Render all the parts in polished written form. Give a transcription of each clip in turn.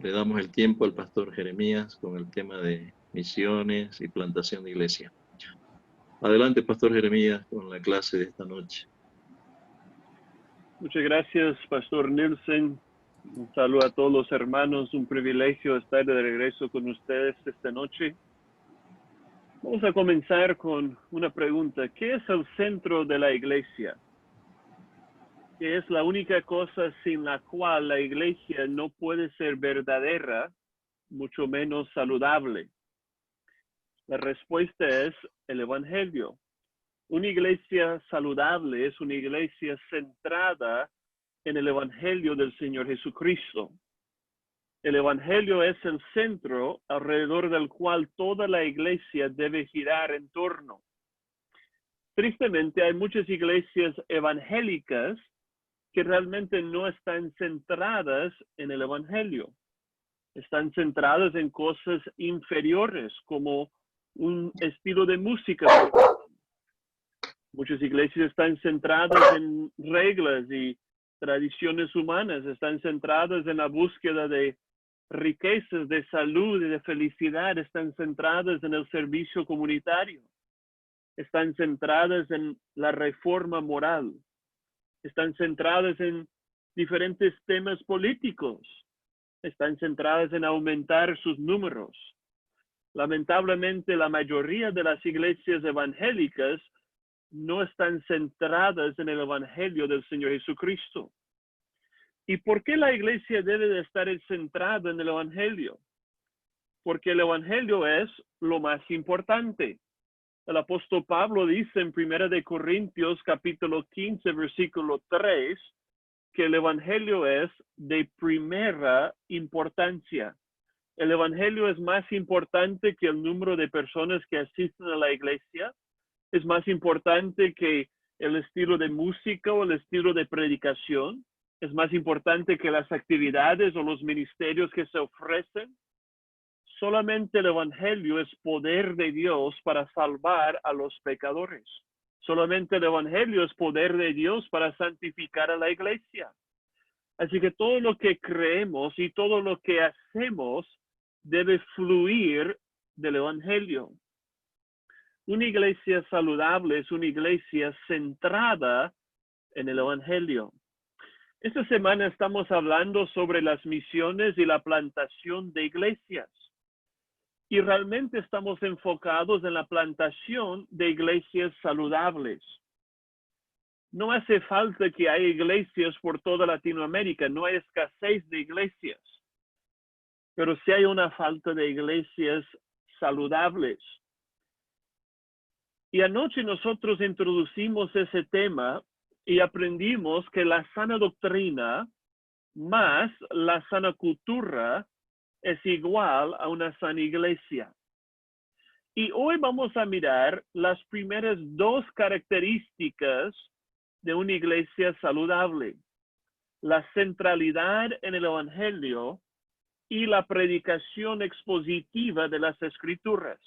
Le damos el tiempo al pastor Jeremías con el tema de misiones y plantación de iglesia. Adelante, pastor Jeremías, con la clase de esta noche. Muchas gracias, Pastor Nielsen. Un saludo a todos los hermanos. Un privilegio estar de regreso con ustedes esta noche. Vamos a comenzar con una pregunta. ¿Qué es el centro de la iglesia? ¿Qué es la única cosa sin la cual la iglesia no puede ser verdadera, mucho menos saludable? La respuesta es el Evangelio. Una iglesia saludable es una iglesia centrada en el Evangelio del Señor Jesucristo. El Evangelio es el centro alrededor del cual toda la iglesia debe girar en torno. Tristemente, hay muchas iglesias evangélicas que realmente no están centradas en el Evangelio. Están centradas en cosas inferiores, como un estilo de música. Muchas iglesias están centradas en reglas y tradiciones humanas, están centradas en la búsqueda de riquezas, de salud y de felicidad, están centradas en el servicio comunitario, están centradas en la reforma moral, están centradas en diferentes temas políticos, están centradas en aumentar sus números. Lamentablemente, la mayoría de las iglesias evangélicas no están centradas en el Evangelio del Señor Jesucristo. ¿Y por qué la iglesia debe de estar centrada en el Evangelio? Porque el Evangelio es lo más importante. El apóstol Pablo dice en 1 Corintios capítulo 15, versículo 3, que el Evangelio es de primera importancia. El Evangelio es más importante que el número de personas que asisten a la iglesia. Es más importante que el estilo de música o el estilo de predicación. Es más importante que las actividades o los ministerios que se ofrecen. Solamente el Evangelio es poder de Dios para salvar a los pecadores. Solamente el Evangelio es poder de Dios para santificar a la iglesia. Así que todo lo que creemos y todo lo que hacemos debe fluir del Evangelio. Una iglesia saludable es una iglesia centrada en el Evangelio. Esta semana estamos hablando sobre las misiones y la plantación de iglesias. Y realmente estamos enfocados en la plantación de iglesias saludables. No hace falta que haya iglesias por toda Latinoamérica, no hay escasez de iglesias. Pero sí hay una falta de iglesias saludables. Y anoche nosotros introducimos ese tema y aprendimos que la sana doctrina más la sana cultura es igual a una sana iglesia. Y hoy vamos a mirar las primeras dos características de una iglesia saludable: la centralidad en el Evangelio y la predicación expositiva de las Escrituras.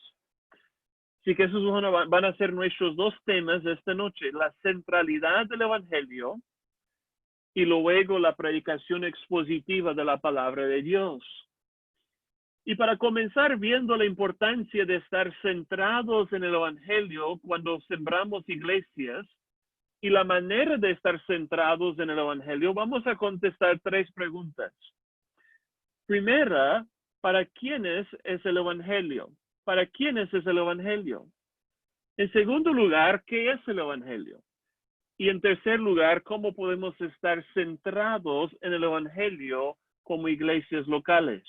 Así que esos van a ser nuestros dos temas de esta noche: la centralidad del Evangelio y luego la predicación expositiva de la palabra de Dios. Y para comenzar viendo la importancia de estar centrados en el Evangelio cuando sembramos iglesias y la manera de estar centrados en el Evangelio, vamos a contestar tres preguntas. Primera, ¿para quiénes es el Evangelio? ¿Para quiénes es el Evangelio? En segundo lugar, ¿qué es el Evangelio? Y en tercer lugar, ¿cómo podemos estar centrados en el Evangelio como iglesias locales?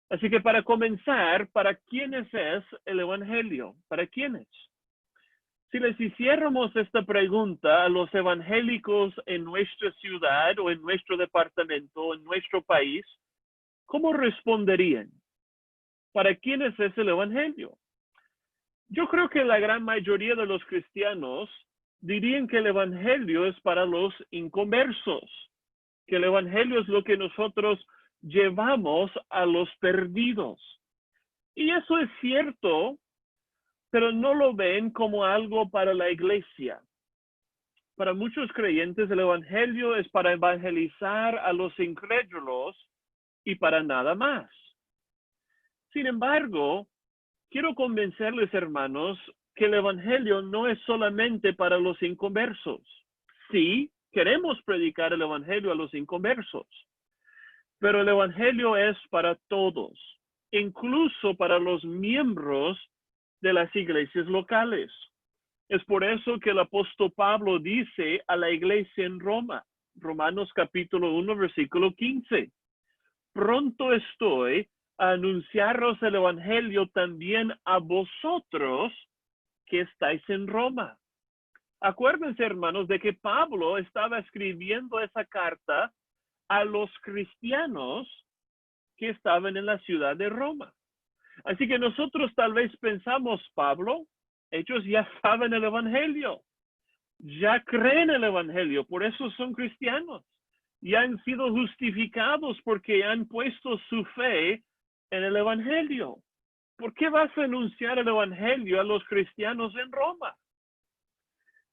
Así que para comenzar, ¿para quiénes es el Evangelio? ¿Para quiénes? Si les hiciéramos esta pregunta a los evangélicos en nuestra ciudad o en nuestro departamento o en nuestro país, ¿cómo responderían? ¿Para quiénes es el Evangelio? Yo creo que la gran mayoría de los cristianos dirían que el Evangelio es para los inconversos, que el Evangelio es lo que nosotros llevamos a los perdidos. Y eso es cierto, pero no lo ven como algo para la iglesia. Para muchos creyentes el Evangelio es para evangelizar a los incrédulos y para nada más. Sin embargo, quiero convencerles, hermanos, que el Evangelio no es solamente para los inconversos. Sí, queremos predicar el Evangelio a los inconversos, pero el Evangelio es para todos, incluso para los miembros de las iglesias locales. Es por eso que el apóstol Pablo dice a la iglesia en Roma, Romanos capítulo 1, versículo 15, pronto estoy a anunciaros el Evangelio también a vosotros que estáis en Roma. Acuérdense, hermanos, de que Pablo estaba escribiendo esa carta a los cristianos que estaban en la ciudad de Roma. Así que nosotros tal vez pensamos, Pablo, ellos ya saben el Evangelio, ya creen el Evangelio, por eso son cristianos, ya han sido justificados porque han puesto su fe en el Evangelio. ¿Por qué vas a anunciar el Evangelio a los cristianos en Roma?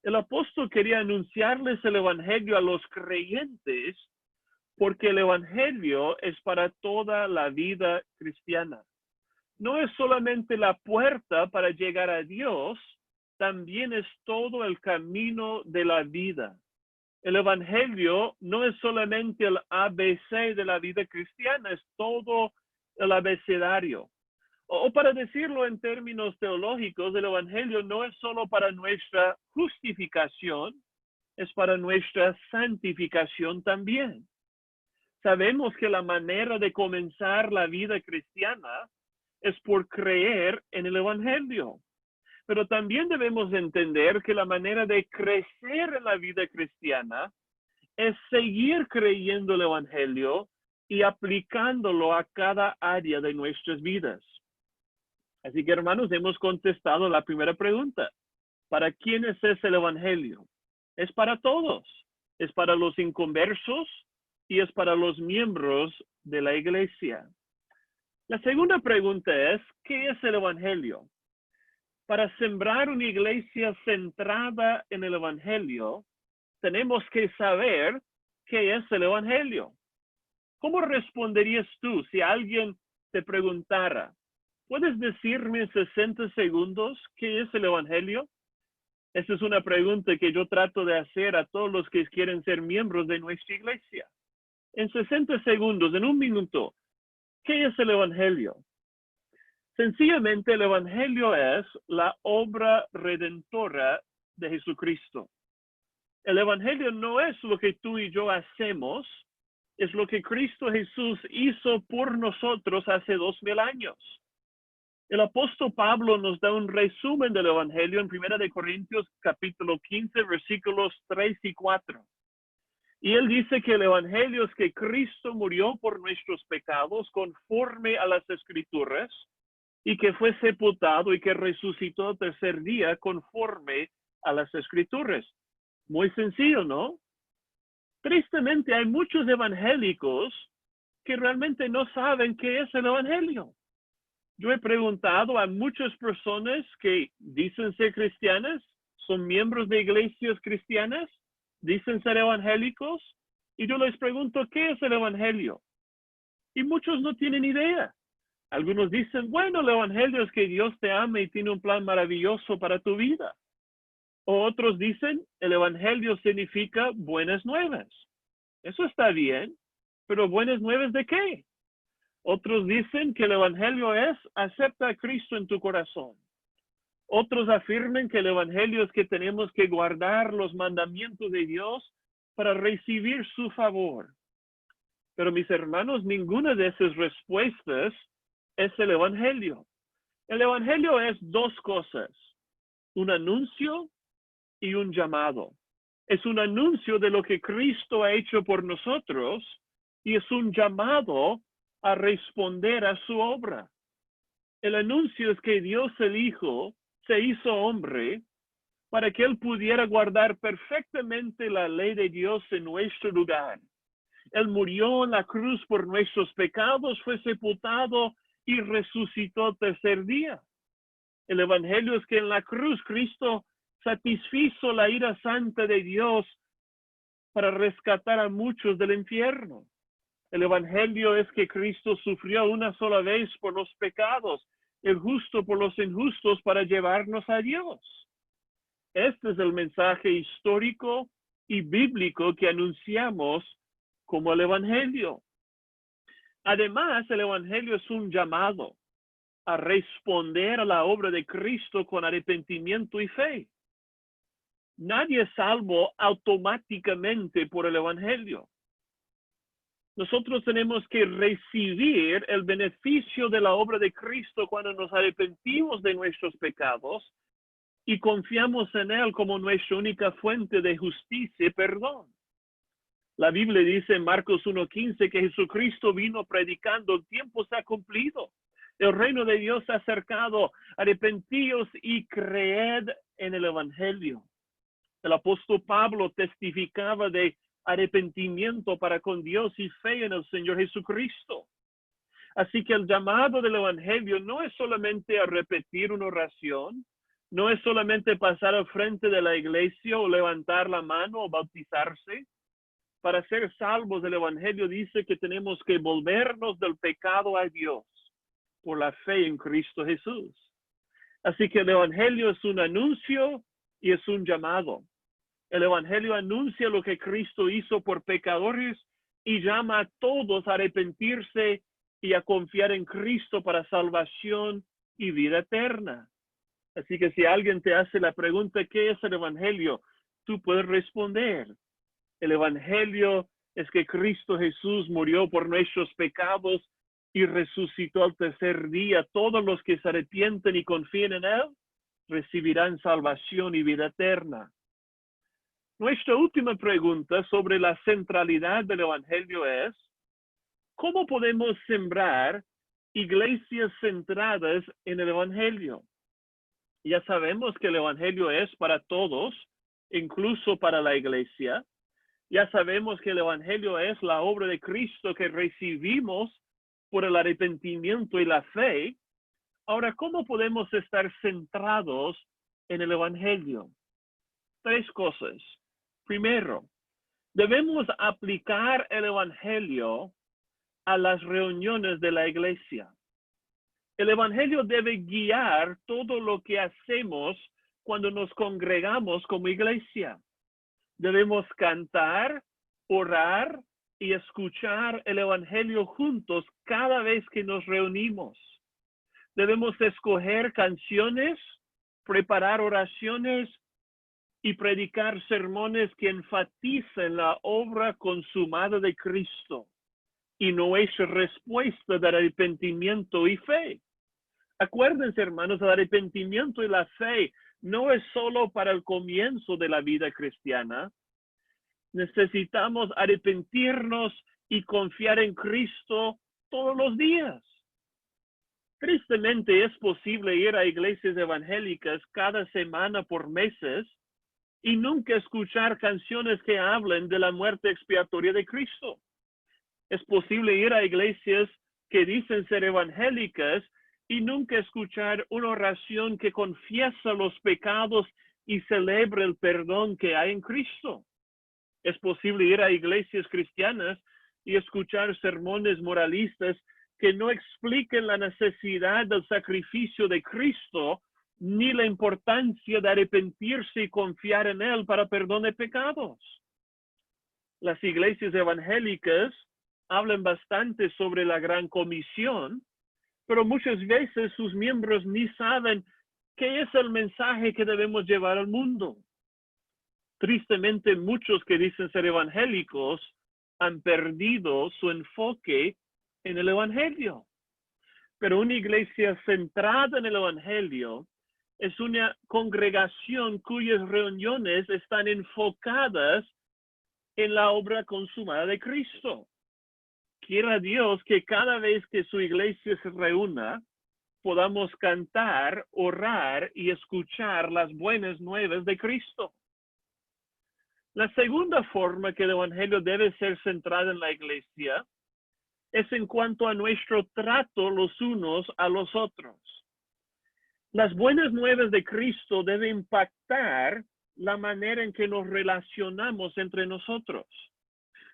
El apóstol quería anunciarles el Evangelio a los creyentes porque el Evangelio es para toda la vida cristiana. No es solamente la puerta para llegar a Dios, también es todo el camino de la vida. El Evangelio no es solamente el ABC de la vida cristiana, es todo el abecedario. O para decirlo en términos teológicos, el Evangelio no es solo para nuestra justificación, es para nuestra santificación también. Sabemos que la manera de comenzar la vida cristiana es por creer en el Evangelio. Pero también debemos entender que la manera de crecer en la vida cristiana es seguir creyendo el Evangelio y aplicándolo a cada área de nuestras vidas. Así que, hermanos, hemos contestado la primera pregunta. ¿Para quiénes es el Evangelio? Es para todos. Es para los inconversos y es para los miembros de la iglesia. La segunda pregunta es, ¿qué es el Evangelio? Para sembrar una iglesia centrada en el Evangelio, tenemos que saber qué es el Evangelio. ¿Cómo responderías tú si alguien te preguntara, ¿puedes decirme en 60 segundos qué es el Evangelio? Esa es una pregunta que yo trato de hacer a todos los que quieren ser miembros de nuestra iglesia. En 60 segundos, en un minuto, ¿qué es el Evangelio? Sencillamente, el Evangelio es la obra redentora de Jesucristo. El Evangelio no es lo que tú y yo hacemos, es lo que Cristo Jesús hizo por nosotros hace 2000 años. El apóstol Pablo nos da un resumen del Evangelio en 1 Corintios capítulo 15, versículos 3 y 4. Y él dice que el Evangelio es que Cristo murió por nuestros pecados conforme a las Escrituras, y que fue sepultado y que resucitó el tercer día conforme a las Escrituras. Muy sencillo, ¿no? Tristemente hay muchos evangélicos que realmente no saben qué es el Evangelio. Yo he preguntado a muchas personas que dicen ser cristianas, son miembros de iglesias cristianas, dicen ser evangélicos, y yo les pregunto, ¿qué es el Evangelio? Y muchos no tienen idea. Algunos dicen, bueno, el Evangelio es que Dios te ama y tiene un plan maravilloso para tu vida. O otros dicen, el Evangelio significa buenas nuevas. Eso está bien, pero ¿buenas nuevas de qué? Otros dicen que el Evangelio es, acepta a Cristo en tu corazón. Otros afirman que el Evangelio es que tenemos que guardar los mandamientos de Dios para recibir su favor. Pero mis hermanos, ninguna de esas respuestas es el Evangelio. El Evangelio es dos cosas, un anuncio y un llamado. Es un anuncio de lo que Cristo ha hecho por nosotros y es un llamado a responder a su obra. El anuncio es que Dios el Hijo se hizo hombre para que Él pudiera guardar perfectamente la ley de Dios en nuestro lugar. Él murió en la cruz por nuestros pecados, fue sepultado y resucitó el tercer día. El Evangelio es que en la cruz Cristo satisfizo la ira santa de Dios para rescatar a muchos del infierno. El Evangelio es que Cristo sufrió una sola vez por los pecados, el justo por los injustos, para llevarnos a Dios. Este es el mensaje histórico y bíblico que anunciamos como el Evangelio. Además, el Evangelio es un llamado a responder a la obra de Cristo con arrepentimiento y fe. Nadie es salvo automáticamente por el Evangelio. Nosotros tenemos que recibir el beneficio de la obra de Cristo cuando nos arrepentimos de nuestros pecados y confiamos en Él como nuestra única fuente de justicia y perdón. La Biblia dice en Marcos 1:15 que Jesucristo vino predicando: el tiempo se ha cumplido, el reino de Dios se ha acercado, arrepentíos y creed en el Evangelio. El apóstol Pablo testificaba de arrepentimiento para con Dios y fe en el Señor Jesucristo. Así que el llamado del Evangelio no es solamente a repetir una oración, no es solamente pasar al frente de la iglesia o levantar la mano o bautizarse. Para ser salvos, el Evangelio dice que tenemos que volvernos del pecado a Dios por la fe en Cristo Jesús. Así que el Evangelio es un anuncio y es un llamado. El Evangelio anuncia lo que Cristo hizo por pecadores y llama a todos a arrepentirse y a confiar en Cristo para salvación y vida eterna. Así que si alguien te hace la pregunta, ¿qué es el Evangelio?, tú puedes responder: el Evangelio es que Cristo Jesús murió por nuestros pecados y resucitó al tercer día. Todos los que se arrepienten y confíen en Él recibirán salvación y vida eterna. Nuestra última pregunta sobre la centralidad del Evangelio es: ¿cómo podemos sembrar iglesias centradas en el Evangelio? Ya sabemos que el Evangelio es para todos, incluso para la iglesia. Ya sabemos que el Evangelio es la obra de Cristo que recibimos por el arrepentimiento y la fe. Ahora, ¿cómo podemos estar centrados en el Evangelio? 3 cosas. Primero, debemos aplicar el Evangelio a las reuniones de la iglesia. El Evangelio debe guiar todo lo que hacemos cuando nos congregamos como iglesia. Debemos cantar, orar y escuchar el Evangelio juntos cada vez que nos reunimos. Debemos escoger canciones, preparar oraciones y predicar sermones que enfaticen la obra consumada de Cristo y nuestra respuesta de arrepentimiento y fe. Acuérdense, hermanos, el arrepentimiento y la fe no es solo para el comienzo de la vida cristiana. Necesitamos arrepentirnos y confiar en Cristo todos los días. Tristemente, es posible ir a iglesias evangélicas cada semana por meses y nunca escuchar canciones que hablen de la muerte expiatoria de Cristo. Es posible ir a iglesias que dicen ser evangélicas y nunca escuchar una oración que confiesa los pecados y celebra el perdón que hay en Cristo. Es posible ir a iglesias cristianas y escuchar sermones moralistas que no expliquen la necesidad del sacrificio de Cristo ni la importancia de arrepentirse y confiar en Él para perdón de pecados. Las iglesias evangélicas hablan bastante sobre la gran comisión, pero muchas veces sus miembros ni saben qué es el mensaje que debemos llevar al mundo. Tristemente, muchos que dicen ser evangélicos han perdido su enfoque en el Evangelio. Pero una iglesia centrada en el Evangelio es una congregación cuyas reuniones están enfocadas en la obra consumada de Cristo. Quiera Dios que cada vez que su iglesia se reúna, podamos cantar, orar y escuchar las buenas nuevas de Cristo. La segunda forma que el Evangelio debe ser centrado en la iglesia es en cuanto a nuestro trato los unos a los otros. Las buenas nuevas de Cristo deben impactar la manera en que nos relacionamos entre nosotros.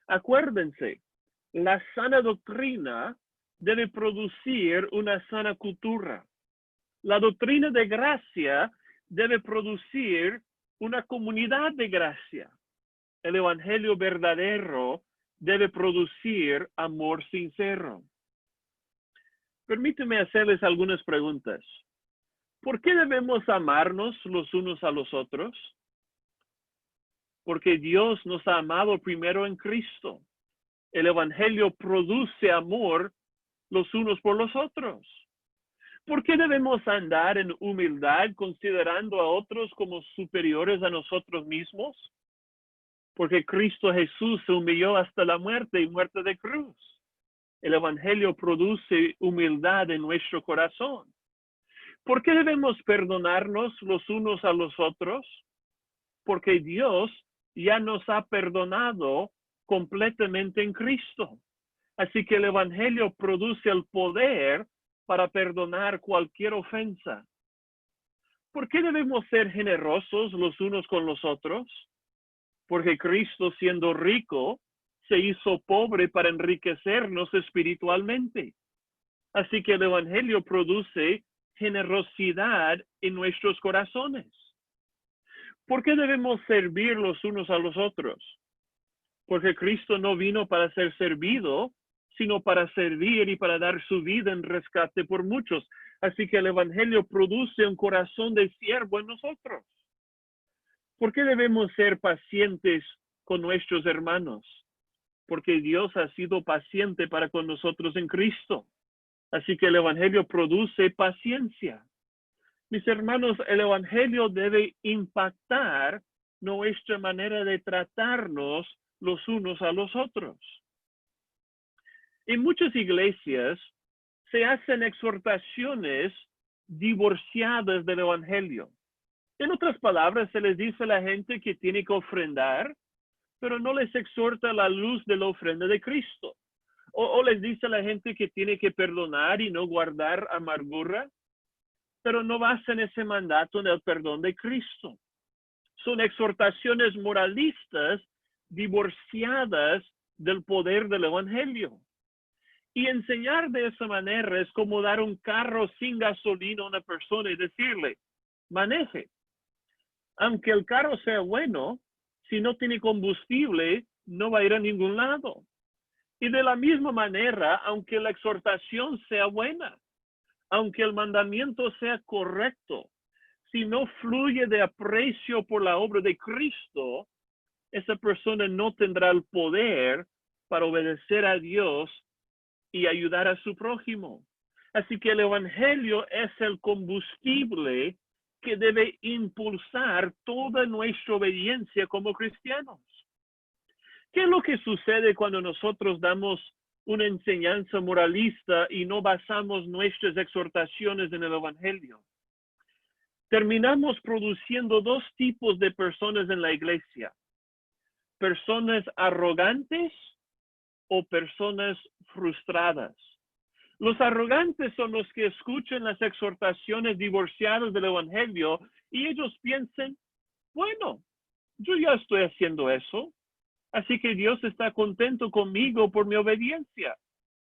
Acuérdense, La sana doctrina debe producir una sana cultura. La doctrina de gracia debe producir una comunidad de gracia. El evangelio verdadero debe producir amor sincero. Permíteme hacerles algunas preguntas. ¿Por qué debemos amarnos los unos a los otros? Porque Dios nos ha amado primero en Cristo. El evangelio produce amor los unos por los otros. ¿Por qué debemos andar en humildad considerando a otros como superiores a nosotros mismos? Porque Cristo Jesús se humilló hasta la muerte y muerte de cruz. El evangelio produce humildad en nuestro corazón. ¿Por qué debemos perdonarnos los unos a los otros? Porque Dios ya nos ha perdonado completamente en Cristo. Así que el evangelio produce el poder para perdonar cualquier ofensa. ¿Por qué debemos ser generosos los unos con los otros? Porque Cristo, siendo rico, se hizo pobre para enriquecernos espiritualmente. Así que el evangelio produce generosidad en nuestros corazones. ¿Por qué debemos servir los unos a los otros? Porque Cristo no vino para ser servido, sino para servir y para dar su vida en rescate por muchos. Así que el evangelio produce un corazón de siervo en nosotros. ¿Por qué debemos ser pacientes con nuestros hermanos? Porque Dios ha sido paciente para con nosotros en Cristo. Así que el evangelio produce paciencia. Mis hermanos, el evangelio debe impactar nuestra manera de tratarnos los unos a los otros. En muchas iglesias se hacen exhortaciones divorciadas del evangelio. En otras palabras, se les dice a la gente que tiene que ofrendar, pero no les exhorta la luz de la ofrenda de Cristo. O les dice a la gente que tiene que perdonar y no guardar amargura, pero no basan ese mandato en el perdón de Cristo. Son exhortaciones moralistas divorciadas del poder del evangelio. Y enseñar de esa manera es como dar un carro sin gasolina a una persona y decirle, maneje. Aunque el carro sea bueno, si no tiene combustible, no va a ir a ningún lado. Y de la misma manera, aunque la exhortación sea buena, aunque el mandamiento sea correcto, si no fluye de aprecio por la obra de Cristo, esa persona no tendrá el poder para obedecer a Dios y ayudar a su prójimo. Así que el evangelio es el combustible que debe impulsar toda nuestra obediencia como cristianos. ¿Qué es lo que sucede cuando nosotros damos una enseñanza moralista y no basamos nuestras exhortaciones en el evangelio? Terminamos produciendo dos tipos de personas en la iglesia: personas arrogantes o personas frustradas. Los arrogantes son los que escuchan las exhortaciones divorciadas del evangelio y ellos piensan, bueno, yo ya estoy haciendo eso, así que Dios está contento conmigo por mi obediencia.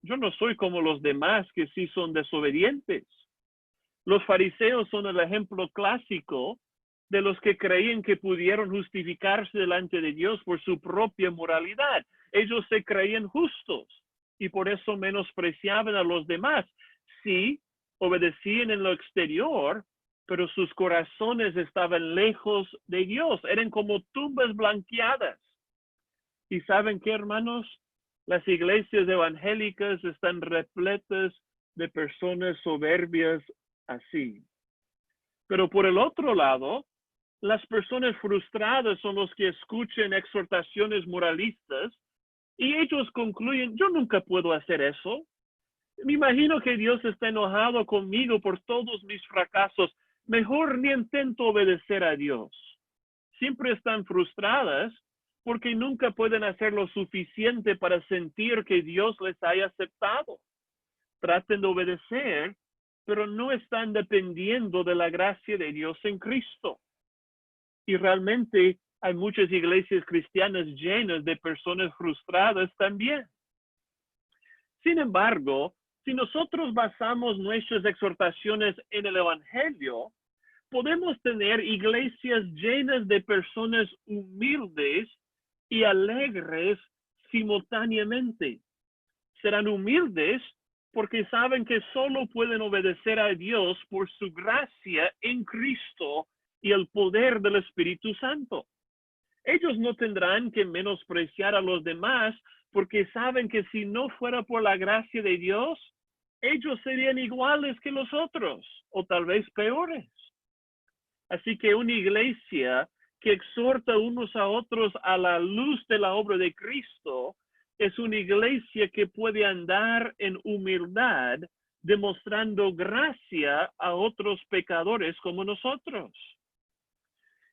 Yo no soy como los demás que sí son desobedientes. Los fariseos son el ejemplo clásico de los que creían que pudieron justificarse delante de Dios por su propia moralidad. Ellos se creían justos y por eso menospreciaban a los demás. Sí, obedecían en lo exterior, pero sus corazones estaban lejos de Dios. Eran como tumbas blanqueadas. ¿Y saben qué, hermanos? Las iglesias evangélicas están repletas de personas soberbias así. Pero por el otro lado, las personas frustradas son los que escuchan exhortaciones moralistas y ellos concluyen, yo nunca puedo hacer eso. Me imagino que Dios está enojado conmigo por todos mis fracasos. Mejor ni intento obedecer a Dios. Siempre están frustradas porque nunca pueden hacer lo suficiente para sentir que Dios les haya aceptado. Traten de obedecer, pero no están dependiendo de la gracia de Dios en Cristo. Y realmente hay muchas iglesias cristianas llenas de personas frustradas también. Sin embargo, si nosotros basamos nuestras exhortaciones en el Evangelio, podemos tener iglesias llenas de personas humildes y alegres simultáneamente. Serán humildes porque saben que solo pueden obedecer a Dios por su gracia en Cristo y el poder del Espíritu Santo. Ellos no tendrán que menospreciar a los demás porque saben que si no fuera por la gracia de Dios, ellos serían iguales que los otros o tal vez peores. Así que una iglesia que exhorta unos a otros a la luz de la obra de Cristo es una iglesia que puede andar en humildad, demostrando gracia a otros pecadores como nosotros.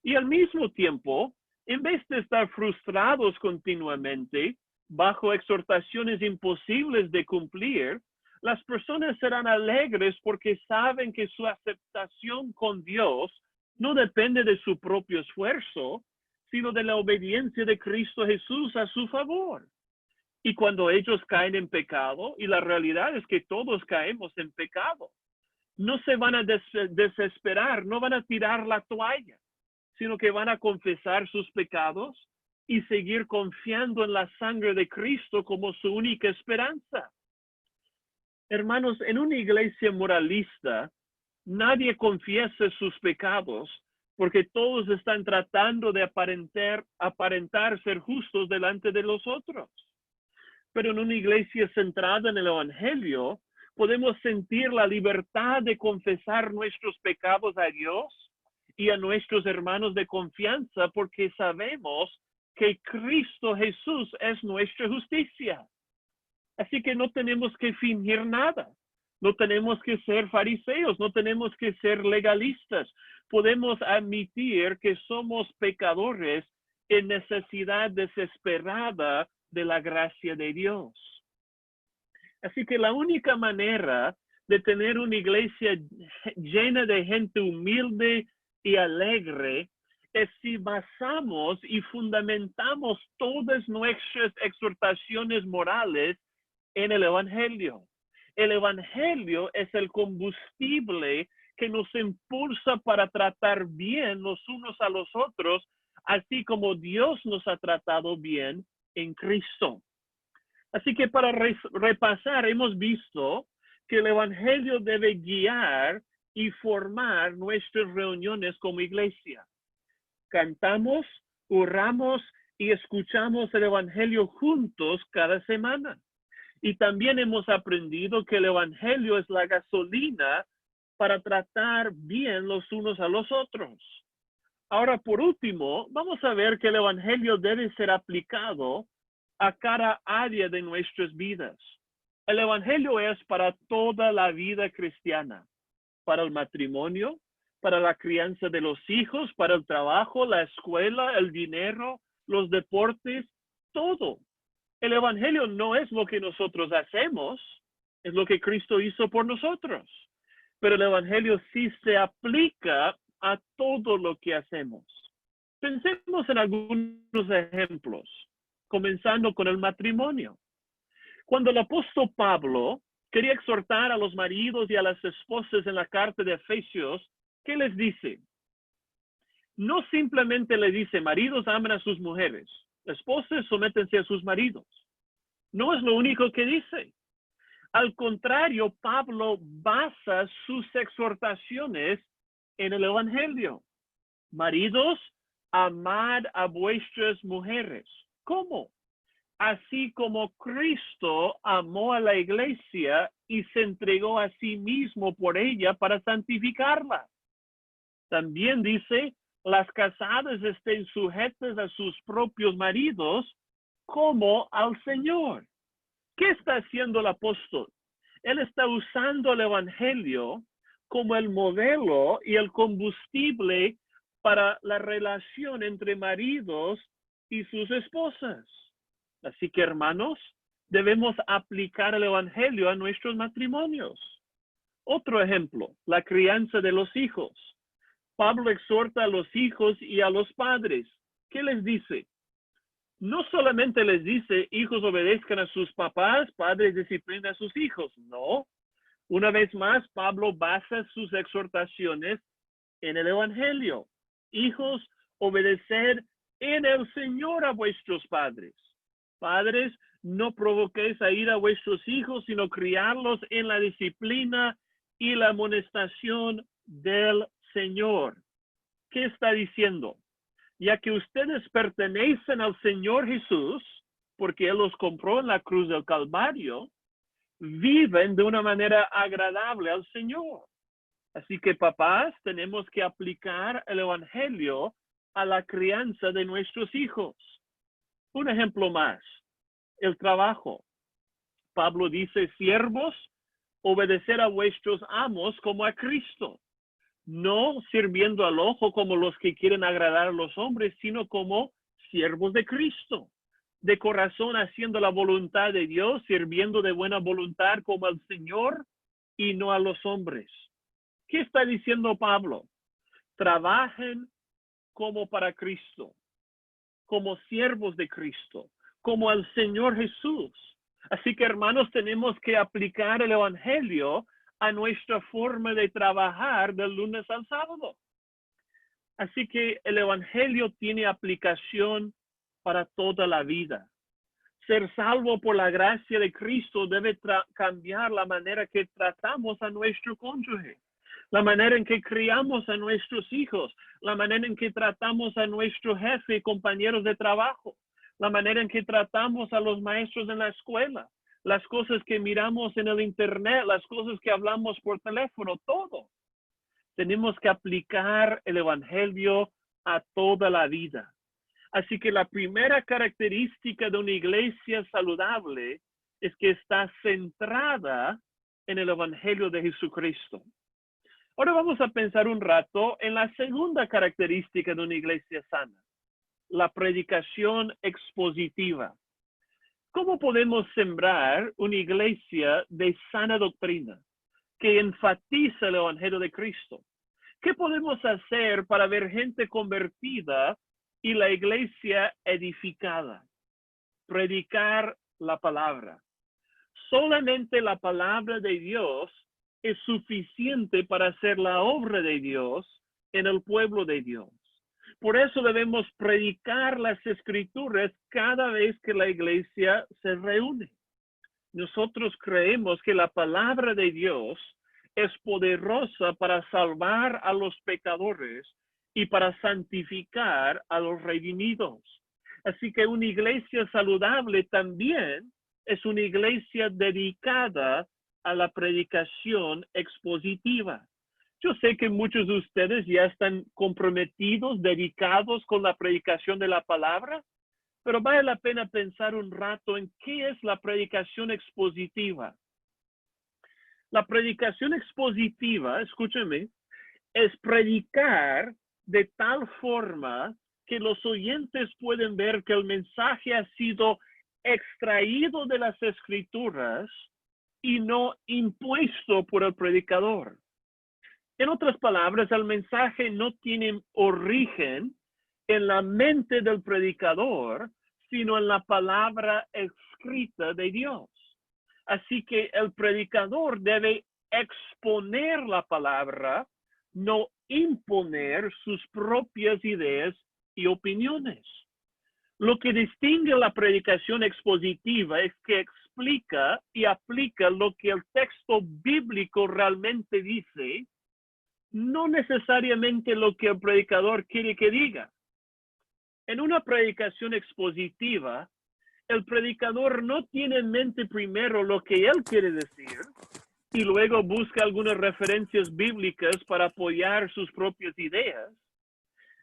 Y al mismo tiempo, en vez de estar frustrados continuamente bajo exhortaciones imposibles de cumplir, las personas serán alegres porque saben que su aceptación con Dios no depende de su propio esfuerzo, sino de la obediencia de Cristo Jesús a su favor. Y cuando ellos caen en pecado, y la realidad es que todos caemos en pecado, no se van a desesperar, no van a tirar la toalla, sino que van a confesar sus pecados y seguir confiando en la sangre de Cristo como su única esperanza. Hermanos, en una iglesia moralista, nadie confiesa sus pecados porque todos están tratando de aparentar ser justos delante de los otros. Pero en una iglesia centrada en el Evangelio, podemos sentir la libertad de confesar nuestros pecados a Dios y a nuestros hermanos de confianza porque sabemos que Cristo Jesús es nuestra justicia. Así que no tenemos que fingir nada. No tenemos que ser fariseos, no tenemos que ser legalistas. Podemos admitir que somos pecadores en necesidad desesperada de la gracia de Dios. Así que la única manera de tener una iglesia llena de gente humilde y alegre es si basamos y fundamentamos todas nuestras exhortaciones morales en el Evangelio. El Evangelio es el combustible que nos impulsa para tratar bien los unos a los otros, así como Dios nos ha tratado bien en Cristo. Así que para repasar, hemos visto que el Evangelio debe guiar y formar nuestras reuniones como iglesia. Cantamos, oramos y escuchamos el Evangelio juntos cada semana. Y también hemos aprendido que el Evangelio es la gasolina para tratar bien los unos a los otros. Ahora, por último, vamos a ver que el Evangelio debe ser aplicado a cada área de nuestras vidas. El Evangelio es para toda la vida cristiana, para el matrimonio, para la crianza de los hijos, para el trabajo, la escuela, el dinero, los deportes, todo. El Evangelio no es lo que nosotros hacemos, es lo que Cristo hizo por nosotros. Pero el Evangelio sí se aplica a todo lo que hacemos. Pensemos en algunos ejemplos, comenzando con el matrimonio. Cuando el apóstol Pablo quería exhortar a los maridos y a las esposas en la carta de Efesios, ¿qué les dice? No simplemente le dice, maridos amen a sus mujeres, esposas sométense a sus maridos. No es lo único que dice. Al contrario, Pablo basa sus exhortaciones en el Evangelio. Maridos, amad a vuestras mujeres. ¿Cómo? Así como Cristo amó a la iglesia y se entregó a sí mismo por ella para santificarla. También dice, las casadas estén sujetas a sus propios maridos como al Señor. ¿Qué está haciendo el apóstol? Él está usando el Evangelio como el modelo y el combustible para la relación entre maridos y sus esposas. Así que, hermanos, debemos aplicar el Evangelio a nuestros matrimonios. Otro ejemplo, la crianza de los hijos. Pablo exhorta a los hijos y a los padres. ¿Qué les dice? no solamente les dice, hijos obedezcan a sus papás, padres disciplinen a sus hijos. No. Una vez más, Pablo basa sus exhortaciones en el Evangelio. Hijos, obedeced en el Señor a vuestros padres. Padres, no provoquéis a ira a vuestros hijos, sino criarlos en la disciplina y la amonestación del Señor. ¿Qué está diciendo? Ya que ustedes pertenecen al Señor Jesús, porque Él los compró en la cruz del Calvario, viven de una manera agradable al Señor. Así que papás, tenemos que aplicar el Evangelio a la crianza de nuestros hijos. Un ejemplo más, el trabajo. Pablo dice, siervos, obedecer a vuestros amos como a Cristo, no sirviendo al ojo como los que quieren agradar a los hombres, sino como siervos de Cristo, de corazón haciendo la voluntad de Dios, sirviendo de buena voluntad como al Señor y no a los hombres. ¿Qué está diciendo Pablo? Trabajen como para Cristo, como siervos de Cristo, como al Señor Jesús. Así que, hermanos, tenemos que aplicar el Evangelio a nuestra forma de trabajar del lunes al sábado. Así que el Evangelio tiene aplicación para toda la vida. Ser salvo por la gracia de Cristo debe cambiar la manera que tratamos a nuestro cónyuge, la manera en que criamos a nuestros hijos, la manera en que tratamos a nuestro jefe y compañeros de trabajo, la manera en que tratamos a los maestros en la escuela, las cosas que miramos en el internet, las cosas que hablamos por teléfono, todo. Tenemos que aplicar el Evangelio a toda la vida. Así que la primera característica de una iglesia saludable es que está centrada en el Evangelio de Jesucristo. Ahora vamos a pensar un rato en la segunda característica de una iglesia sana, la predicación expositiva. ¿Cómo podemos sembrar una iglesia de sana doctrina que enfatiza el Evangelio de Cristo? ¿Qué podemos hacer para ver gente convertida y la iglesia edificada? Predicar la palabra. Solamente la palabra de Dios es suficiente para hacer la obra de Dios en el pueblo de Dios. Por eso debemos predicar las Escrituras cada vez que la iglesia se reúne. Nosotros creemos que la palabra de Dios es poderosa para salvar a los pecadores y para santificar a los redimidos. Así que una iglesia saludable también es una iglesia dedicada a la predicación expositiva. Yo sé que muchos de ustedes ya están comprometidos, dedicados con la predicación de la palabra, pero vale la pena pensar un rato en qué es la predicación expositiva. La predicación expositiva, escúchenme, es predicar de tal forma que los oyentes pueden ver que el mensaje ha sido extraído de las Escrituras y no impuesto por el predicador. En otras palabras, el mensaje no tiene origen en la mente del predicador, sino en la palabra escrita de Dios. Así que el predicador debe exponer la palabra, no imponer sus propias ideas y opiniones. Lo que distingue la predicación expositiva es que explica y aplica lo que el texto bíblico realmente dice, no necesariamente lo que el predicador quiere que diga. En una predicación expositiva, el predicador no tiene en mente primero lo que él quiere decir y luego busca algunas referencias bíblicas para apoyar sus propias ideas.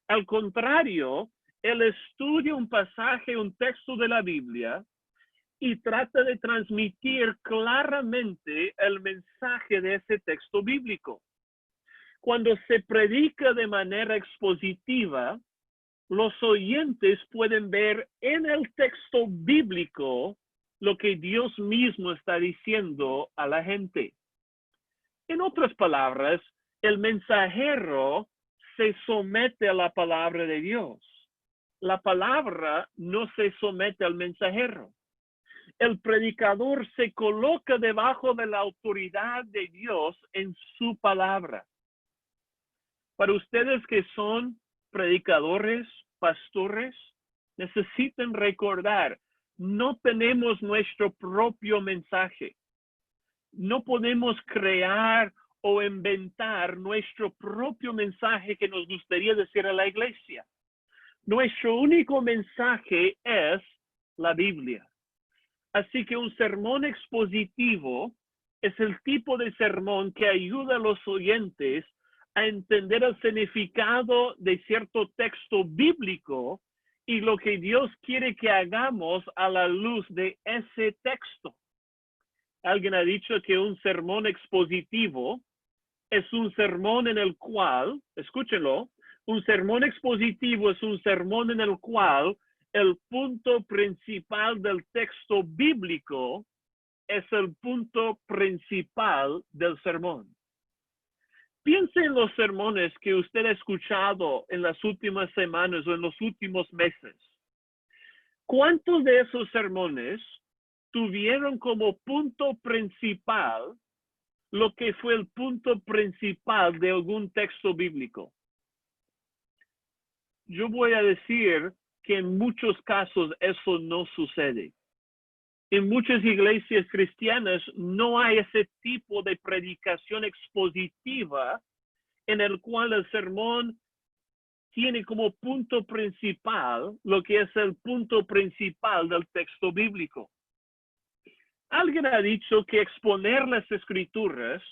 Al contrario, él estudia un pasaje, un texto de la Biblia y trata de transmitir claramente el mensaje de ese texto bíblico. Cuando se predica de manera expositiva, los oyentes pueden ver en el texto bíblico lo que Dios mismo está diciendo a la gente. En otras palabras, el mensajero se somete a la palabra de Dios. la palabra no se somete al mensajero. El predicador se coloca debajo de la autoridad de Dios en su palabra. Para ustedes que son predicadores, pastores, necesitan recordar, no tenemos nuestro propio mensaje. No podemos crear o inventar nuestro propio mensaje que nos gustaría decir a la iglesia. Nuestro único mensaje es la Biblia. Así que un sermón expositivo es el tipo de sermón que ayuda a los oyentes a entender el significado de cierto texto bíblico y lo que Dios quiere que hagamos a la luz de ese texto. Alguien ha dicho que un sermón expositivo es un sermón en el cual, escúchenlo, un sermón expositivo es un sermón en el cual el punto principal del texto bíblico es el punto principal del sermón. Piense en los sermones que usted ha escuchado en las últimas semanas o en los últimos meses. ¿Cuántos de esos sermones tuvieron como punto principal lo que fue el punto principal de algún texto bíblico? Yo voy a decir que en muchos casos eso no sucede. En muchas iglesias cristianas no hay ese tipo de predicación expositiva en el cual el sermón tiene como punto principal lo que es el punto principal del texto bíblico. Alguien ha dicho que exponer las escrituras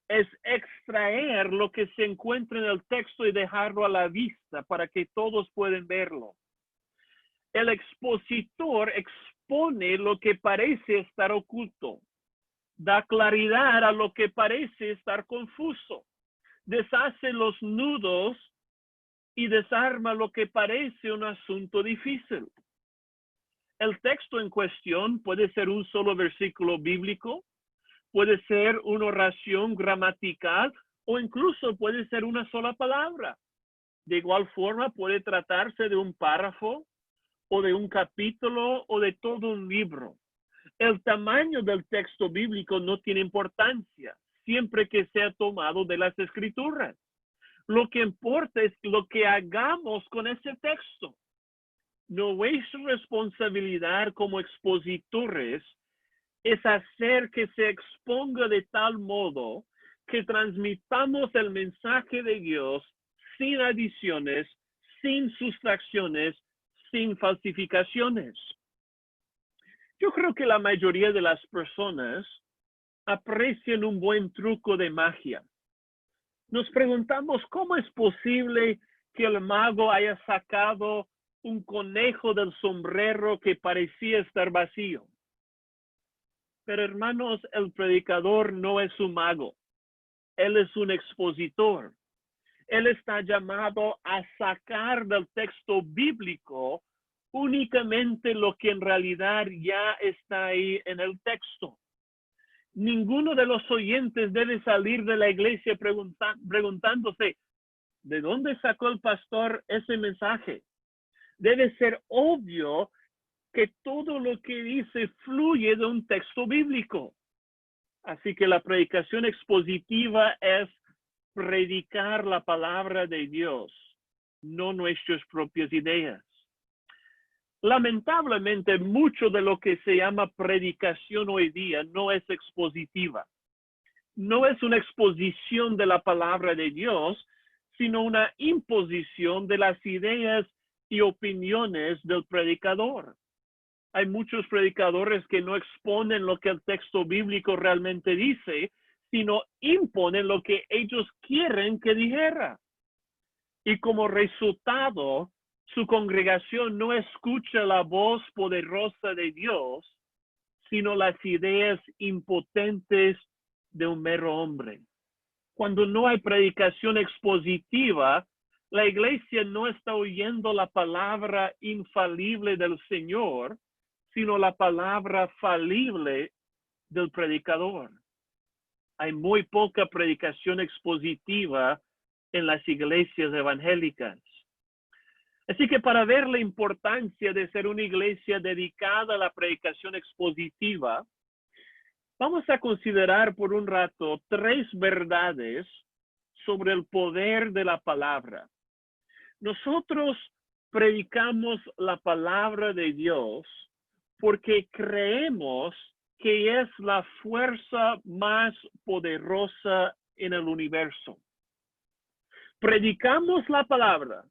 es extraer lo que se encuentra en el texto y dejarlo a la vista para que todos puedan verlo. El expositor expone lo que parece estar oculto, da claridad a lo que parece estar confuso, deshace los nudos y desarma lo que parece un asunto difícil. El texto en cuestión puede ser un solo versículo bíblico, puede ser una oración gramatical o incluso puede ser una sola palabra. De igual forma puede tratarse de un párrafo o de un capítulo o de todo un libro. El tamaño del texto bíblico no tiene importancia, siempre que sea tomado de las escrituras. Lo que importa es lo que hagamos con ese texto. Nuestra responsabilidad como expositores es hacer que se exponga de tal modo que transmitamos el mensaje de Dios sin adiciones, sin sustracciones, sin falsificaciones. Yo creo que la mayoría de las personas aprecian un buen truco de magia. Nos preguntamos cómo es posible que el mago haya sacado un conejo del sombrero que parecía estar vacío. Pero hermanos, el predicador no es un mago. Él es un expositor. Él está llamado a sacar del texto bíblico únicamente lo que en realidad ya está ahí en el texto. Ninguno de los oyentes debe salir de la iglesia preguntándose, ¿de dónde sacó el pastor ese mensaje? Debe ser obvio que todo lo que dice fluye de un texto bíblico. Así que la predicación expositiva es predicar la palabra de Dios, no nuestras propias ideas. Lamentablemente, mucho de lo que se llama predicación hoy día no es expositiva. No es una exposición de la palabra de Dios, sino una imposición de las ideas y opiniones del predicador. Hay muchos predicadores que no exponen lo que el texto bíblico realmente dice, sino imponen lo que ellos quieren que dijera. Y como resultado, su congregación no escucha la voz poderosa de Dios, sino las ideas impotentes de un mero hombre. Cuando no hay predicación expositiva, la iglesia no está oyendo la palabra infalible del Señor, sino la palabra falible del predicador. Hay muy poca predicación expositiva en las iglesias evangélicas. Así que para ver la importancia de ser una iglesia dedicada a la predicación expositiva, vamos a considerar por un rato 3 verdades sobre el poder de la palabra. Nosotros predicamos la palabra de Dios porque creemos que es la fuerza más poderosa en el universo. Predicamos la palabra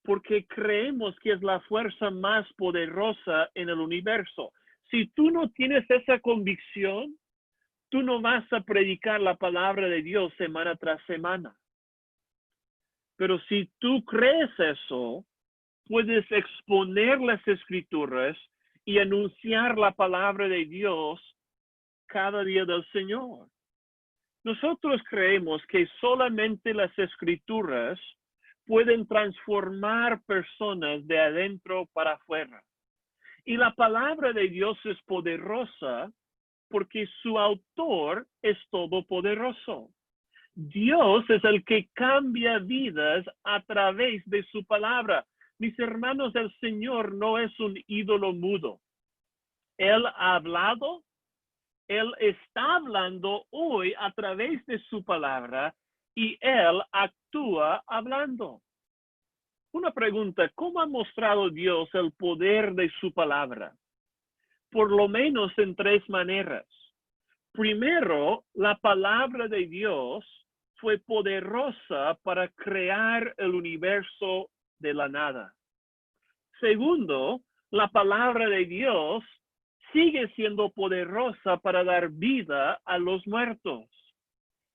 porque creemos que es la fuerza más poderosa en el universo. Si tú no tienes esa convicción, tú no vas a predicar la palabra de Dios semana tras semana. Pero si tú crees eso, puedes exponer las escrituras y anunciar la palabra de Dios cada día del Señor. Nosotros creemos que solamente las escrituras pueden transformar personas de adentro para afuera. Y la palabra de Dios es poderosa porque su autor es todopoderoso. Dios es el que cambia vidas a través de su palabra. Mis hermanos, el Señor no es un ídolo mudo. Él ha hablado, Él está hablando hoy a través de su palabra y Él actúa hablando. Una pregunta, ¿cómo ha mostrado Dios el poder de su palabra? Por lo menos en 3 maneras. Primero, la palabra de Dios fue poderosa para crear el universo de la nada. Segundo, la palabra de Dios sigue siendo poderosa para dar vida a los muertos.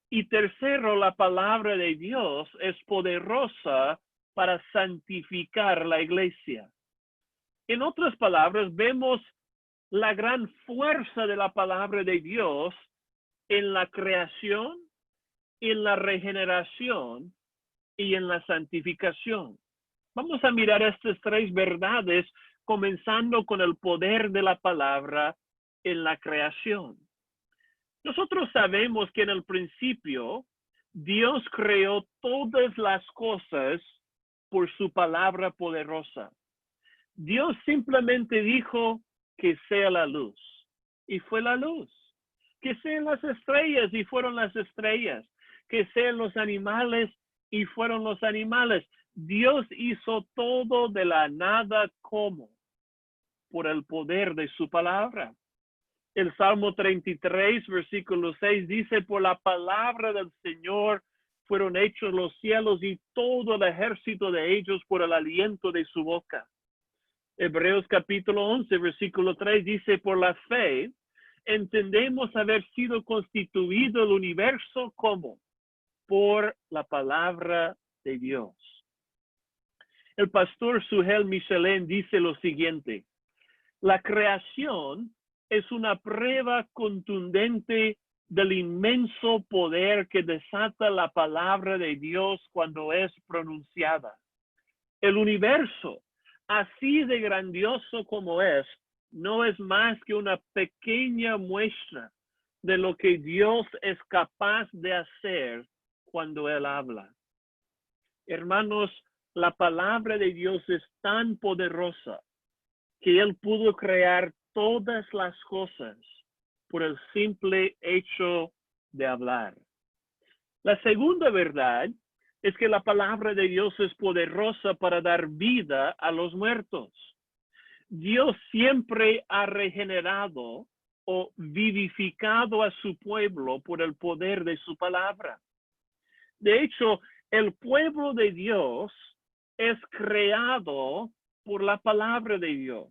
Y tercero, la palabra de Dios es poderosa para santificar la iglesia. En otras palabras, vemos la gran fuerza de la palabra de Dios en la creación, en la regeneración y en la santificación. Vamos a mirar estas 3 verdades, comenzando con el poder de la palabra en la creación. Nosotros sabemos que en el principio Dios creó todas las cosas por su palabra poderosa. Dios simplemente dijo que sea la luz y fue la luz. Que sean las estrellas y fueron las estrellas. Que sean los animales y fueron los animales. Dios hizo todo de la nada como por el poder de su palabra. El Salmo 33, versículo 6 dice, por la palabra del Señor fueron hechos los cielos y todo el ejército de ellos por el aliento de su boca. Hebreos capítulo 11, versículo 3 dice, por la fe entendemos haber sido constituido el universo como por la palabra de Dios. El pastor Sugel Michelin dice lo siguiente, la creación es una prueba contundente del inmenso poder que desata la palabra de Dios cuando es pronunciada. El universo, así de grandioso como es, no es más que una pequeña muestra de lo que Dios es capaz de hacer cuando Él habla. Hermanos, la palabra de Dios es tan poderosa que Él pudo crear todas las cosas por el simple hecho de hablar. La segunda verdad es que la palabra de Dios es poderosa para dar vida a los muertos. Dios siempre ha regenerado o vivificado a su pueblo por el poder de su palabra. De hecho, el pueblo de Dios es creado por la palabra de Dios.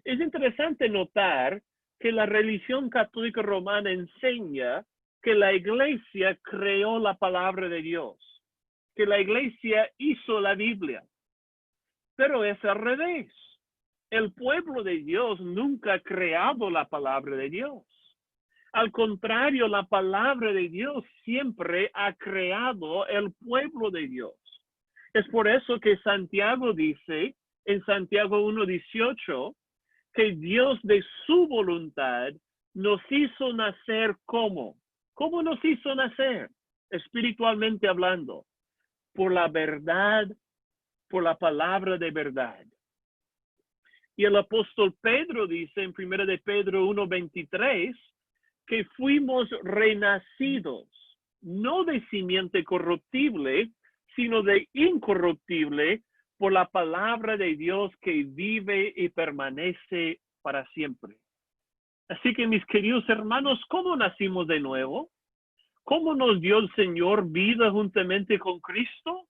Es interesante notar que la religión católica romana enseña que la iglesia creó la palabra de Dios, que la iglesia hizo la Biblia. Pero es al revés. El pueblo de Dios nunca ha creado la palabra de Dios. Al contrario, la palabra de Dios siempre ha creado el pueblo de Dios. Es por eso que Santiago dice en Santiago 1:18 que Dios de su voluntad nos hizo nacer ¿cómo? ¿Cómo nos hizo nacer? Espiritualmente hablando, por la verdad por la palabra de verdad. Y el apóstol Pedro dice en 1 de Pedro 1:23 que fuimos renacidos, no de simiente corruptible, sino de incorruptible, por la palabra de Dios que vive y permanece para siempre. Así que, mis queridos hermanos, ¿cómo nacimos de nuevo? ¿Cómo nos dio el Señor vida juntamente con Cristo?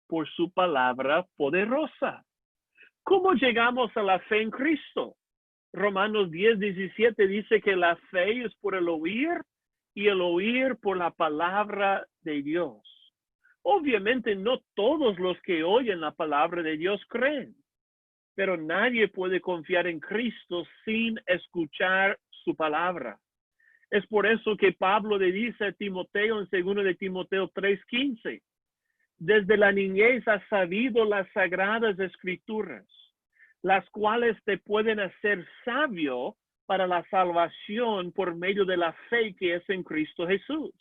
Por su palabra poderosa. ¿Cómo llegamos a la fe en Cristo? Romanos 10:17 dice que la fe es por el oír y el oír por la palabra de Dios. Obviamente no todos los que oyen la palabra de Dios creen, pero nadie puede confiar en Cristo sin escuchar su palabra. Es por eso que Pablo le dice a Timoteo en 2 de Timoteo 3:15, desde la niñez has sabido las sagradas escrituras, las cuales te pueden hacer sabio para la salvación por medio de la fe que es en Cristo Jesús.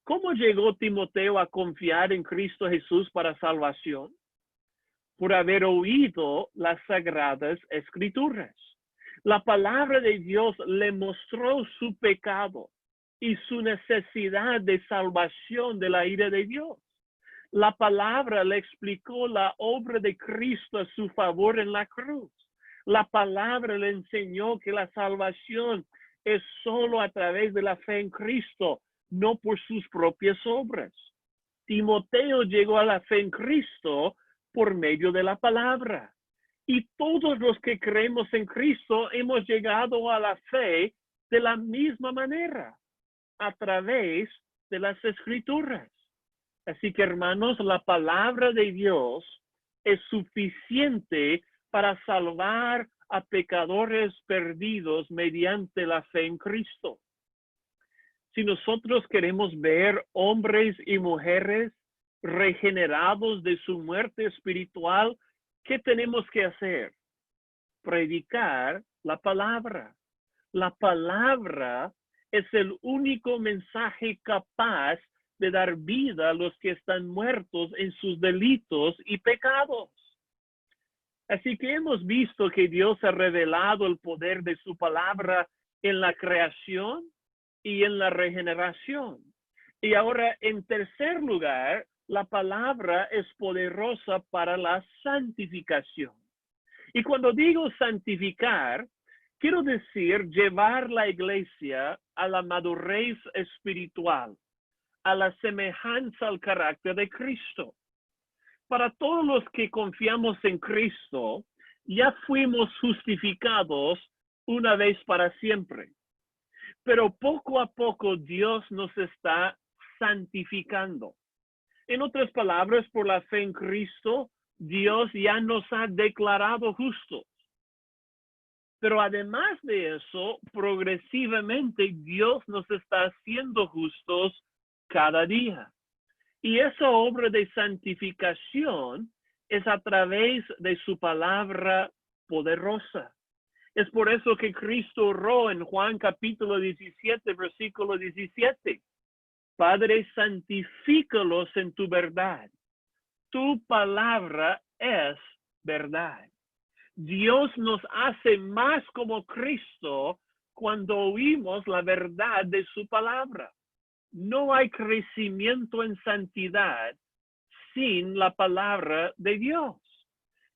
¿Cómo llegó Timoteo a confiar en Cristo Jesús para salvación? Por haber oído las sagradas escrituras. La palabra de Dios le mostró su pecado y su necesidad de salvación de la ira de Dios. La palabra le explicó la obra de Cristo a su favor en la cruz. La palabra le enseñó que la salvación es solo a través de la fe en Cristo, no por sus propias obras. Timoteo llegó a la fe en Cristo por medio de la palabra. Y todos los que creemos en Cristo hemos llegado a la fe de la misma manera, a través de las Escrituras. Así que, hermanos, la palabra de Dios es suficiente para salvar a pecadores perdidos mediante la fe en Cristo. Si nosotros queremos ver hombres y mujeres regenerados de su muerte espiritual, ¿qué tenemos que hacer? Predicar la palabra. La palabra es el único mensaje capaz de dar vida a los que están muertos en sus delitos y pecados. Así que hemos visto que Dios ha revelado el poder de su palabra en la creación y en la regeneración. Y ahora, en tercer lugar, la palabra es poderosa para la santificación. Y cuando digo santificar, quiero decir llevar la iglesia a la madurez espiritual, a la semejanza al carácter de Cristo. Para todos los que confiamos en Cristo, ya fuimos justificados una vez para siempre. Pero poco a poco Dios nos está santificando. En otras palabras, por la fe en Cristo, Dios ya nos ha declarado justos. Pero además de eso, progresivamente Dios nos está haciendo justos cada día. Y esa obra de santificación es a través de su palabra poderosa. Es por eso que Cristo oró en Juan capítulo 17, versículo 17. Padre, santifícalos en tu verdad. Tu palabra es verdad. Dios nos hace más como Cristo cuando oímos la verdad de su palabra. No hay crecimiento en santidad sin la palabra de Dios.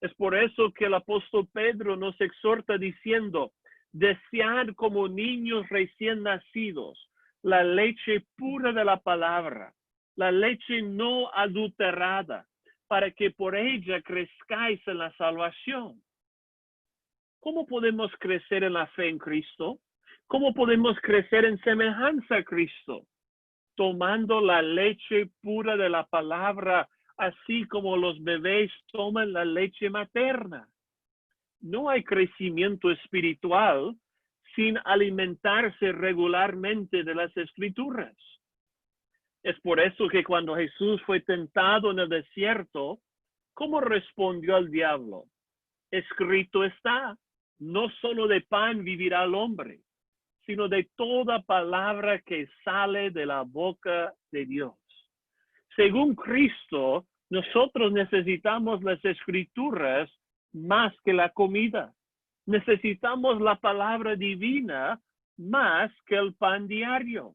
Es por eso que el apóstol Pedro nos exhorta diciendo, desead como niños recién nacidos la leche pura de la palabra, la leche no adulterada, para que por ella crezcáis en la salvación. ¿Cómo podemos crecer en la fe en Cristo? ¿Cómo podemos crecer en semejanza a Cristo? Tomando la leche pura de la palabra, así como los bebés toman la leche materna. No hay crecimiento espiritual sin alimentarse regularmente de las Escrituras. Es por eso que cuando Jesús fue tentado en el desierto, ¿cómo respondió al diablo? Escrito está, no solo de pan vivirá el hombre, sino de toda palabra que sale de la boca de Dios. Según Cristo, Nosotros necesitamos las escrituras más que la comida. Necesitamos la palabra divina más que el pan diario.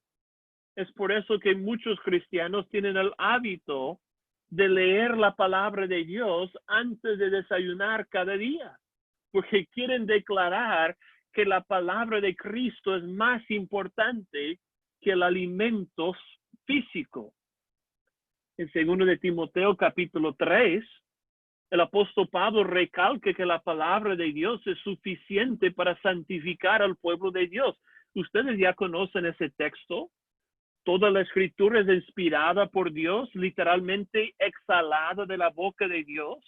Es por eso que muchos cristianos tienen el hábito de leer la palabra de Dios antes de desayunar cada día, porque quieren declarar que la palabra de Cristo es más importante que el alimento físico. En 2 de Timoteo capítulo 3, el apóstol Pablo recalca que la palabra de Dios es suficiente para santificar al pueblo de Dios. Ustedes ya conocen ese texto. Toda la escritura es inspirada por Dios, literalmente exhalada de la boca de Dios,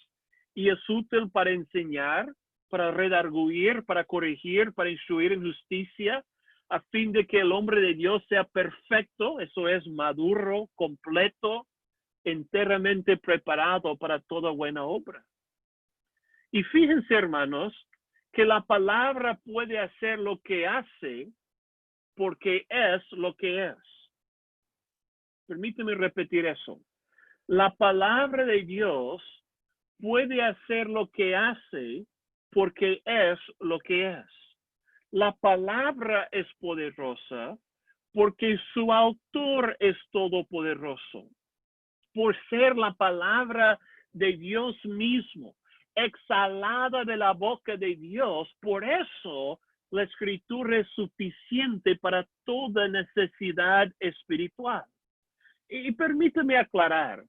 y es útil para enseñar, para redarguir, para corregir, para instruir en justicia, a fin de que el hombre de Dios sea perfecto, eso es, maduro, completo, enteramente preparado para toda buena obra. Y fíjense, hermanos, que la palabra puede hacer lo que hace porque es lo que es. Permíteme repetir eso. La palabra de Dios puede hacer lo que hace porque es lo que es. La palabra es poderosa porque su autor es todopoderoso. Por ser la palabra de Dios mismo, exhalada de la boca de Dios, por eso la escritura es suficiente para toda necesidad espiritual. Y permíteme aclarar,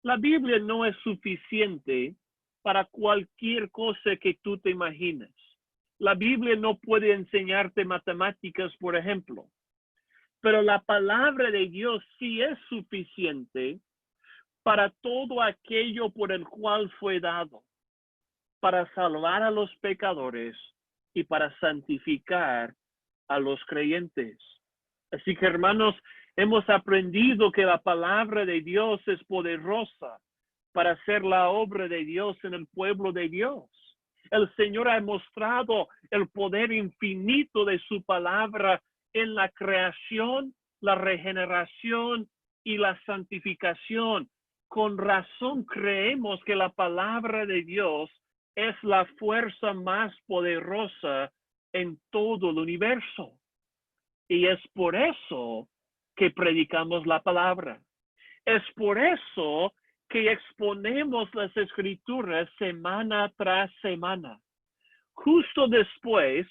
la Biblia no es suficiente para cualquier cosa que tú te imagines. La Biblia no puede enseñarte matemáticas, por ejemplo, pero la palabra de Dios sí es suficiente para todo aquello por el cual fue dado, para salvar a los pecadores y para santificar a los creyentes. Así que, hermanos, hemos aprendido que la palabra de Dios es poderosa para hacer la obra de Dios en el pueblo de Dios. El Señor ha mostrado el poder infinito de su palabra en la creación, la regeneración y la santificación. Con razón creemos que la palabra de Dios es la fuerza más poderosa en todo el universo. Y es por eso que predicamos la palabra. Es por eso que exponemos las escrituras semana tras semana. Justo después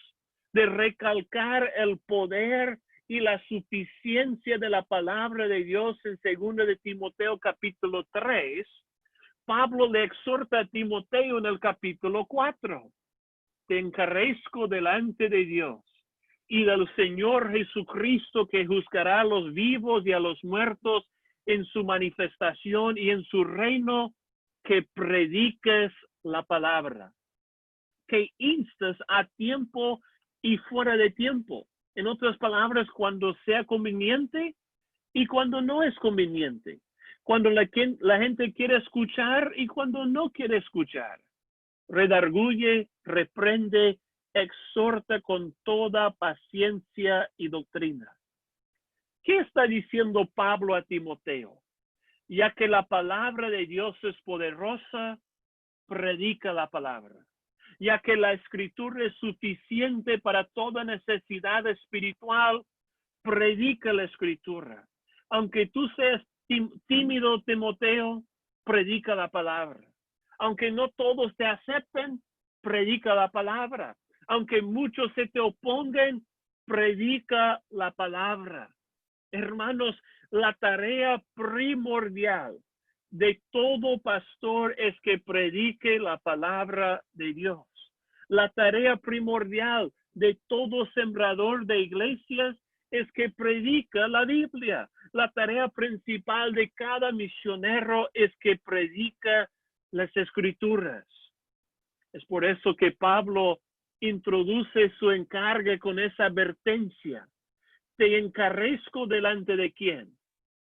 de recalcar el poder y la suficiencia de la palabra de Dios en 2 de Timoteo capítulo 3, Pablo le exhorta a Timoteo en el capítulo 4. Te encarezco delante de Dios y del Señor Jesucristo, que juzgará a los vivos y a los muertos en su manifestación y en su reino, que prediques la palabra, que instes a tiempo y fuera de tiempo. En otras palabras, cuando sea conveniente y cuando no es conveniente. Cuando la gente quiere escuchar y cuando no quiere escuchar. Redarguye, reprende, exhorta con toda paciencia y doctrina. ¿Qué está diciendo Pablo a Timoteo? Ya que la palabra de Dios es poderosa, predica la palabra. Ya que la escritura es suficiente para toda necesidad espiritual, predica la escritura. Aunque tú seas tímido, Timoteo, predica la palabra. Aunque no todos te acepten, predica la palabra. Aunque muchos se te opongan, predica la palabra. Hermanos, la tarea primordial de todo pastor es que predique la palabra de Dios. La tarea primordial de todo sembrador de iglesias es que predica la Biblia. La tarea principal de cada misionero es que predica las escrituras. Es por eso que Pablo introduce su encargo con esa advertencia. ¿Te encarezco delante de quién?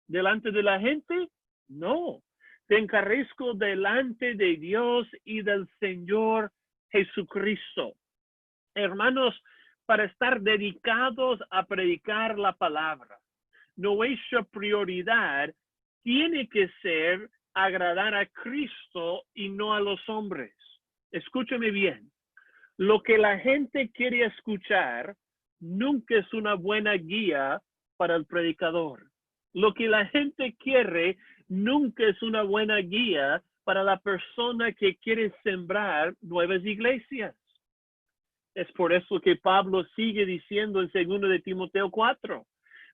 ¿Delante de la gente? No. Te encarezco delante de Dios y del Señor Jesucristo. Hermanos, para estar dedicados a predicar la palabra, nuestra prioridad tiene que ser agradar a Cristo y no a los hombres. Escúcheme bien. Lo que la gente quiere escuchar nunca es una buena guía para el predicador. Lo que la gente quiere nunca es una buena guía para la persona que quiere sembrar nuevas iglesias. Es por eso que Pablo sigue diciendo en 2 de Timoteo 4,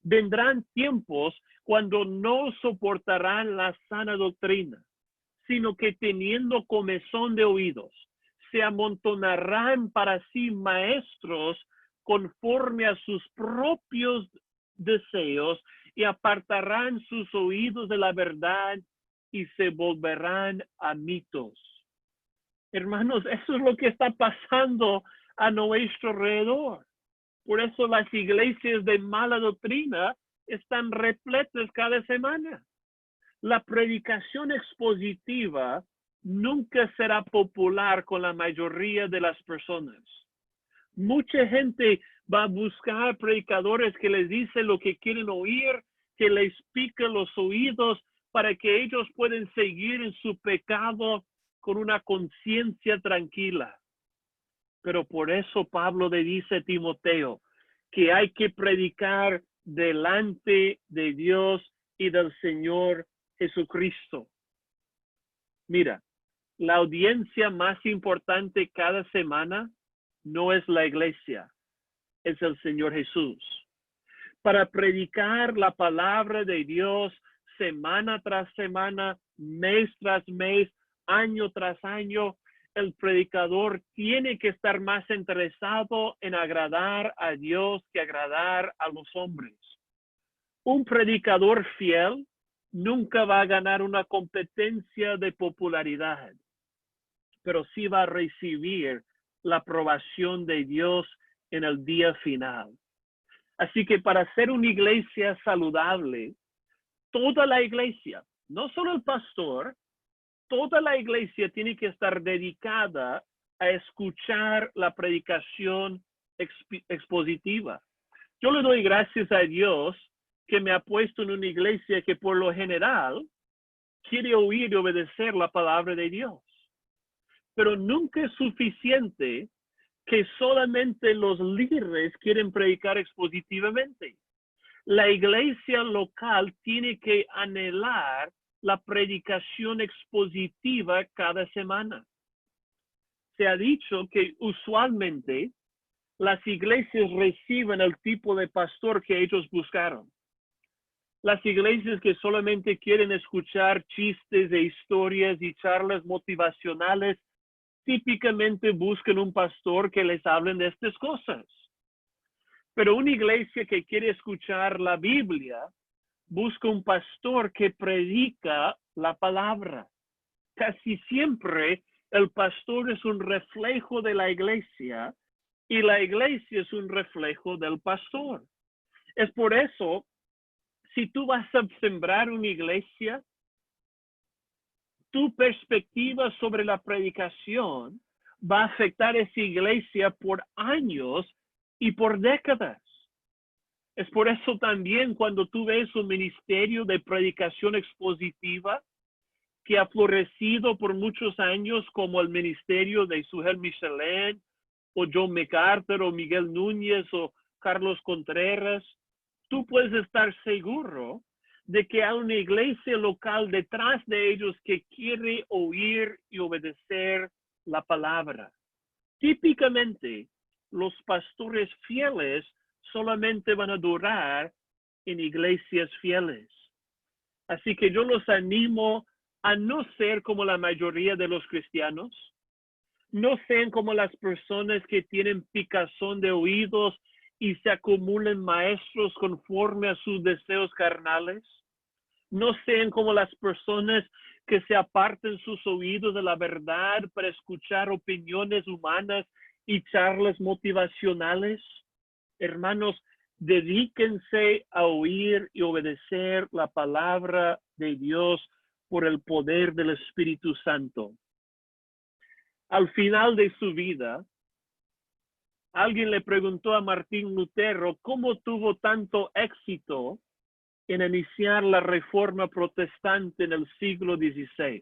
vendrán tiempos cuando no soportarán la sana doctrina, sino que teniendo comezón de oídos, se amontonarán para sí maestros conforme a sus propios deseos y apartarán sus oídos de la verdad y se volverán a mitos. Hermanos, eso es lo que está pasando a nuestro alrededor. Por eso las iglesias de mala doctrina están repletas cada semana. La predicación expositiva nunca será popular con la mayoría de las personas. Mucha gente va a buscar predicadores que les dicen lo que quieren oír, que les pica los oídos para que ellos puedan seguir en su pecado con una conciencia tranquila. Pero por eso Pablo le dice a Timoteo que hay que predicar delante de Dios y del Señor Jesucristo. Mira, la audiencia más importante cada semana no es la iglesia, es el Señor Jesús. Para predicar la palabra de Dios semana tras semana, mes tras mes, año tras año, el predicador tiene que estar más interesado en agradar a Dios que agradar a los hombres. Un predicador fiel nunca va a ganar una competencia de popularidad, pero sí va a recibir la aprobación de Dios en el día final. Así que para ser una iglesia saludable, toda la iglesia, no solo el pastor, toda la iglesia tiene que estar dedicada a escuchar la predicación expositiva. Yo le doy gracias a Dios que me ha puesto en una iglesia que por lo general quiere oír y obedecer la palabra de Dios. Pero nunca es suficiente que solamente los líderes quieren predicar expositivamente. La iglesia local tiene que anhelar la predicación expositiva cada semana. Se ha dicho que usualmente las iglesias reciben el tipo de pastor que ellos buscaron. Las iglesias que solamente quieren escuchar chistes e historias y charlas motivacionales típicamente buscan un pastor que les hable de estas cosas. Pero una iglesia que quiere escuchar la Biblia busca un pastor que predica la palabra. Casi siempre el pastor es un reflejo de la iglesia y la iglesia es un reflejo del pastor. Es por eso, si tú vas a sembrar una iglesia, tu perspectiva sobre la predicación va a afectar a esa iglesia por años y por décadas. Es por eso también cuando tú ves un ministerio de predicación expositiva que ha florecido por muchos años como el ministerio de Sujel Michelin o John MacArthur o Miguel Núñez o Carlos Contreras, tú puedes estar seguro de que hay una iglesia local detrás de ellos que quiere oír y obedecer la palabra. Típicamente, los pastores fieles solamente van a durar en iglesias fieles. Así que yo los animo a no ser como la mayoría de los cristianos. No sean como las personas que tienen picazón de oídos y se acumulan maestros conforme a sus deseos carnales. No sean como las personas que se aparten sus oídos de la verdad para escuchar opiniones humanas y charlas motivacionales. Hermanos, dedíquense a oír y obedecer la palabra de Dios por el poder del Espíritu Santo. Al final de su vida, alguien le preguntó a Martín Lutero cómo tuvo tanto éxito en iniciar la reforma protestante en el siglo XVI.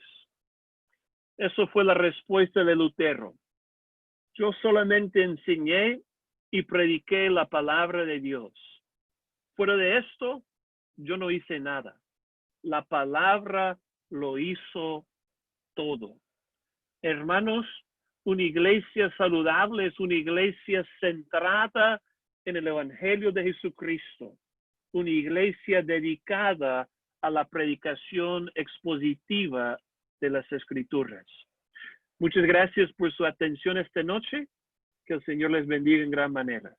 Eso fue la respuesta de Lutero. Yo solamente enseñé y prediqué la palabra de Dios. Fuera de esto, yo no hice nada. La palabra lo hizo todo. Hermanos, una iglesia saludable es una iglesia centrada en el Evangelio de Jesucristo. Una iglesia dedicada a la predicación expositiva de las Escrituras. Muchas gracias por su atención esta noche. Que el Señor les bendiga en gran manera.